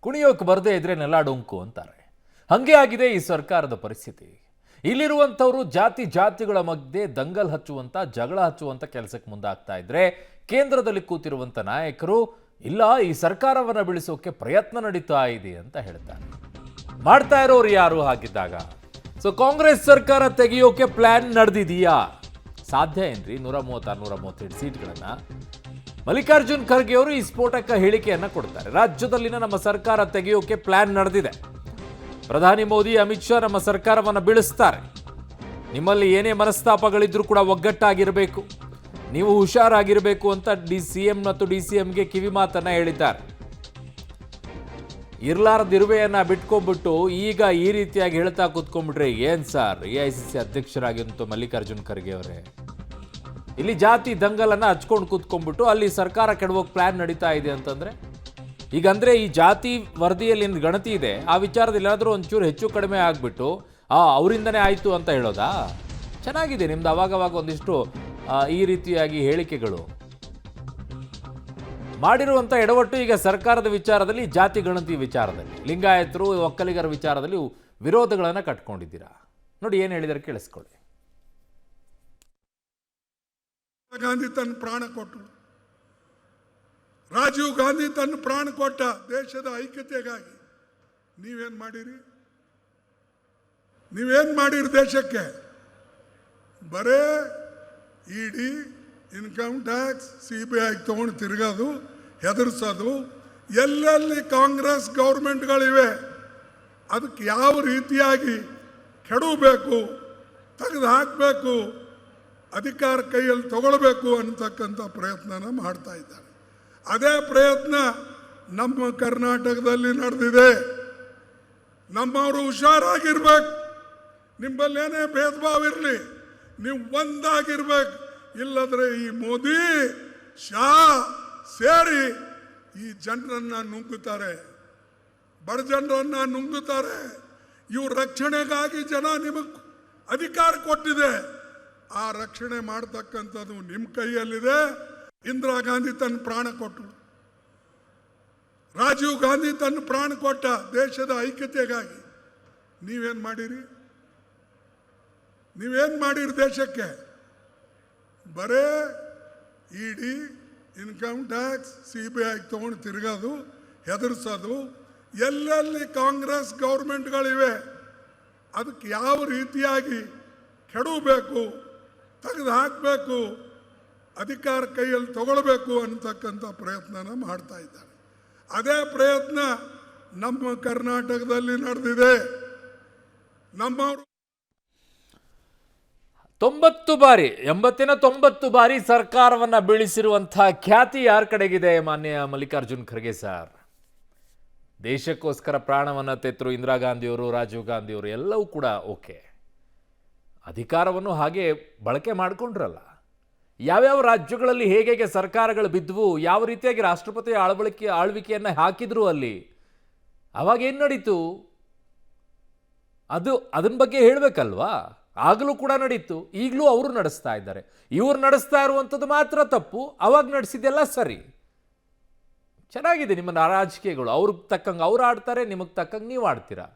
ಕುಣಿಯೋಕೆ ಬರದೇ ಇದ್ರೆ ನೆಲ ಡೊಂಕು ಅಂತಾರೆ. ಹಂಗೆ ಆಗಿದೆ ಈ ಸರ್ಕಾರದ ಪರಿಸ್ಥಿತಿ. ಇಲ್ಲಿರುವಂಥವರು ಜಾತಿಗಳ ಮಧ್ಯೆ ದಂಗಲ್ ಹಚ್ಚುವಂತ ಜಗಳ ಹಚ್ಚುವಂತ ಕೆಲಸಕ್ಕೆ ಮುಂದಾಗ್ತಾ ಇದ್ರೆ ಕೇಂದ್ರದಲ್ಲಿ ಕೂತಿರುವಂತ ನಾಯಕರು ಇಲ್ಲ ಈ ಸರ್ಕಾರವನ್ನು ಬೀಳಿಸೋಕೆ ಪ್ರಯತ್ನ ನಡೀತಾ ಇದೆ ಅಂತ ಹೇಳ್ತಾರೆ. ಮಾಡ್ತಾ ಇರೋರು ಯಾರು ಹಾಗಿದ್ದಾಗ? ಸೊ ಕಾಂಗ್ರೆಸ್ ಸರ್ಕಾರ ತೆಗೆಯೋಕೆ ಪ್ಲಾನ್ ನಡೆದಿದೆಯಾ? ಸಾಧ್ಯ ಏನ್ರಿ 137 ಸೀಟ್ಗಳನ್ನ? ಮಲ್ಲಿಕಾರ್ಜುನ್ ಖರ್ಗೆ ಅವರು ಈ ಸ್ಫೋಟಕ ಹೇಳಿಕೆಯನ್ನ ಕೊಡ್ತಾರೆ. ರಾಜ್ಯದಲ್ಲಿನ ನಮ್ಮ ಸರ್ಕಾರ ತೆಗೆಯೋಕೆ ಪ್ಲಾನ್ ನಡೆದಿದೆ. ಪ್ರಧಾನಿ ಮೋದಿ, ಅಮಿತ್ ಶಾ ನಮ್ಮ ಸರ್ಕಾರವನ್ನು ಬೀಳಿಸ್ತಾರೆ. ನಿಮ್ಮಲ್ಲಿ ಏನೇ ಮನಸ್ತಾಪಗಳಿದ್ರೂ ಕೂಡ ಒಗ್ಗಟ್ಟಾಗಿರಬೇಕು, ನೀವು ಹುಷಾರಾಗಿರಬೇಕು ಅಂತ ಸಿಎಂ ಮತ್ತು ಡಿಸಿಎಂಗೆ ಕಿವಿ ಮಾತನ್ನ ಹೇಳಿದ್ದಾರೆ. ಇರ್ಲಾರ್ದಿರುವೆಯನ್ನ ಬಿಟ್ಕೊಂಡ್ಬಿಟ್ಟು ಈಗ ಈ ರೀತಿಯಾಗಿ ಹೇಳ್ತಾ ಕೂತ್ಕೊಂಡ್ಬಿಟ್ರೆ ಏನ್ ಸರ್? ಎಐಸಿಸಿ ಅಧ್ಯಕ್ಷರಾಗಿರುವಂತ ಮಲ್ಲಿಕಾರ್ಜುನ್ ಖರ್ಗೆ ಅವರೇ ಇಲ್ಲಿ ಜಾತಿ ದಂಗಲನ್ನ ಹಚ್ಕೊಂಡು ಕೂತ್ಕೊಂಡ್ಬಿಟ್ಟು ಅಲ್ಲಿ ಸರ್ಕಾರ ಕೆಡವೋಕೆ ಪ್ಲಾನ್ ನಡೀತಾ ಇದೆ ಅಂತಂದ್ರೆ ಈಗಂದ್ರೆ ಈ ಜಾತಿ ವರದಿಯಲ್ಲಿ ಏನು ಗಣತಿ ಇದೆ ಆ ವಿಚಾರದಲ್ಲಿ ಏನಾದರೂ ಒಂಚೂರು ಹೆಚ್ಚು ಕಡಿಮೆ ಆಗ್ಬಿಟ್ಟು ಅವರಿಂದನೇ ಆಯ್ತು ಅಂತ ಹೇಳೋದಾ? ಚೆನ್ನಾಗಿದೆ ನಿಮ್ದು ಅವಾಗವಾಗ ಒಂದಿಷ್ಟು ಈ ರೀತಿಯಾಗಿ ಹೇಳಿಕೆಗಳು. ಮಾಡಿರುವಂಥ ಎಡವಟ್ಟು ಈಗ ಸರ್ಕಾರದ ವಿಚಾರದಲ್ಲಿ, ಜಾತಿ ಗಣತಿ ವಿಚಾರದಲ್ಲಿ, ಲಿಂಗಾಯತರು ಒಕ್ಕಲಿಗರ ವಿಚಾರದಲ್ಲಿ ವಿರೋಧಗಳನ್ನು ಕಟ್ಕೊಂಡಿದ್ದೀರಾ. ನೋಡಿ ಏನು ಹೇಳಿದರೆ ಕೇಳಿಸ್ಕೊಳ್ಳಿ. ಗಾಂಧಿ ತನ್ನ ಪ್ರಾಣ ಕೊಟ್ಟರು, ರಾಜೀವ್ ಗಾಂಧಿ ತನ್ನ ಪ್ರಾಣ ಕೊಟ್ಟ ದೇಶದ ಐಕ್ಯತೆಗಾಗಿ. ನೀವೇನು ಮಾಡಿರಿ ದೇಶಕ್ಕೆ? ಬರೇ ಇಡಿ, ಇನ್ಕಮ್ ಟ್ಯಾಕ್ಸ್, CBI ತೊಗೊಂಡು ತಿರುಗೋದು, ಹೆದರ್ಸೋದು. ಎಲ್ಲೆಲ್ಲಿ ಕಾಂಗ್ರೆಸ್ ಗೌರ್ಮೆಂಟ್ಗಳಿವೆ ಅದಕ್ಕೆ ಯಾವ ರೀತಿಯಾಗಿ ಕೆಡವಬೇಕು, ತೆಗೆದು ಹಾಕಬೇಕು, ಅಧಿಕಾರ ಕೈಯಲ್ಲಿ ತಗೊಳ್ಬೇಕು ಅಂತಕ್ಕಂಥ ಪ್ರಯತ್ನನ ಮಾಡ್ತಾ ಇದ್ದಾರೆ. ಅದೇ ಪ್ರಯತ್ನ ನಮ್ಮ ಕರ್ನಾಟಕದಲ್ಲಿ ನಡೆದಿದೆ. ನಮ್ಮವರು ಹುಷಾರಾಗಿರ್ಬೇಕು. ನಿಮ್ಮಲ್ಲೇನೇ ಭೇದ ಭಾವ ಇರಲಿ, ನೀವು ಒಂದಾಗಿರ್ಬೇಕು. ಇಲ್ಲದ್ರೆ ಈ ಮೋದಿ ಶಾ ಸೇರಿ ಈ ಜನರನ್ನ ನುಂಗುತ್ತಾರೆ, ಬಡ ಜನರನ್ನ ನುಂಗುತ್ತಾರೆ. ಇವ್ರ ರಕ್ಷಣೆಗಾಗಿ ಜನ ನಿಮಗೆ ಅಧಿಕಾರ ಕೊಟ್ಟಿದೆ. ಆ ರಕ್ಷಣೆ ಮಾಡ್ತಕ್ಕಂಥದ್ದು ನಿಮ್ಮ ಕೈಯಲ್ಲಿದೆ. ಇಂದಿರಾ ಗಾಂಧಿ ತನ್ನ ಪ್ರಾಣ ಕೊಟ್ಟರು, ರಾಜೀವ್ ಗಾಂಧಿ ತನ್ನ ಪ್ರಾಣ ಕೊಟ್ಟ ದೇಶದ ಐಕ್ಯತೆಗಾಗಿ. ನೀವೇನು ಮಾಡಿರಿ ದೇಶಕ್ಕೆ? ಬರೇ ಇಡಿ, ಇನ್ಕಮ್ ಟ್ಯಾಕ್ಸ್, CBI ತೊಗೊಂಡು ತಿರುಗೋದು, ಹೆದರ್ಸೋದು. ಎಲ್ಲೆಲ್ಲಿ ಕಾಂಗ್ರೆಸ್ ಗೌರ್ಮೆಂಟ್ಗಳಿವೆ ಅದಕ್ಕೆ ಯಾವ ರೀತಿಯಾಗಿ ಕೆಡವಬೇಕು, ತೆಗೆದು ಹಾಕಬೇಕು, ಅಧಿಕಾರ ಕೈಯಲ್ಲಿ ತಗೊಳ್ಬೇಕು ಅಂತಕ್ಕಂಥ ಪ್ರಯತ್ನನ ಮಾಡ್ತಾ ಇದ್ದಾರೆ. ಅದೇ ಪ್ರಯತ್ನ ನಮ್ಮ ಕರ್ನಾಟಕದಲ್ಲಿ ನಡೆದಿದೆ. ನಮ್ಮವರು 90 ಬಾರಿ ಸರ್ಕಾರವನ್ನ ಬೀಳಿಸಿರುವಂತಹ ಖ್ಯಾತಿ ಯಾರ ಕಡೆಗಿದೆ? ಮಾನ್ಯ ಮಲ್ಲಿಕಾರ್ಜುನ್ ಖರ್ಗೆ ಸರ್ ದೇಶಕ್ಕೋಸ್ಕರ ಪ್ರಾಣವನ್ನ ತೆತ್ತರು. ಇಂದಿರಾ ಗಾಂಧಿಯವರು, ರಾಜೀವ್ ಗಾಂಧಿಯವರು ಎಲ್ಲವೂ ಕೂಡ ಓಕೆ. ಅಧಿಕಾರವನ್ನು ಹಾಗೆ ಬಳಕೆ ಮಾಡಿಕೊಂಡ್ರಲ್ಲ. ಯಾವ್ಯಾವ ರಾಜ್ಯಗಳಲ್ಲಿ ಹೇಗೆ ಸರ್ಕಾರಗಳು ಬಿದ್ದವು, ಯಾವ ರೀತಿಯಾಗಿ ರಾಷ್ಟ್ರಪತಿ ಆಳ್ವಿಕೆಯನ್ನು ಹಾಕಿದ್ರು ಅಲ್ಲಿ, ಅವಾಗ ಏನು ನಡೀತು ಅದನ್ನ ಬಗ್ಗೆ ಹೇಳಬೇಕಲ್ವಾ? ಆಗಲೂ ಕೂಡ ನಡೀತು, ಈಗಲೂ ಅವರು ನಡೆಸ್ತಾ ಇದ್ದಾರೆ. ಇವ್ರು ನಡೆಸ್ತಾ ಇರುವಂಥದ್ದು ಮಾತ್ರ ತಪ್ಪು, ಅವಾಗ ನಡೆಸಿದ್ದೆಲ್ಲ ಸರಿ. ಚೆನ್ನಾಗಿದೆ ನಿಮ್ಮ ರಾಜಕೀಯಗಳು. ಅವ್ರಿಗೆ ತಕ್ಕಂಗೆ ಅವ್ರು ಆಡ್ತಾರೆ, ನಿಮಗೆ ತಕ್ಕಂಗೆ ನೀವು ಆಡ್ತೀರಾ.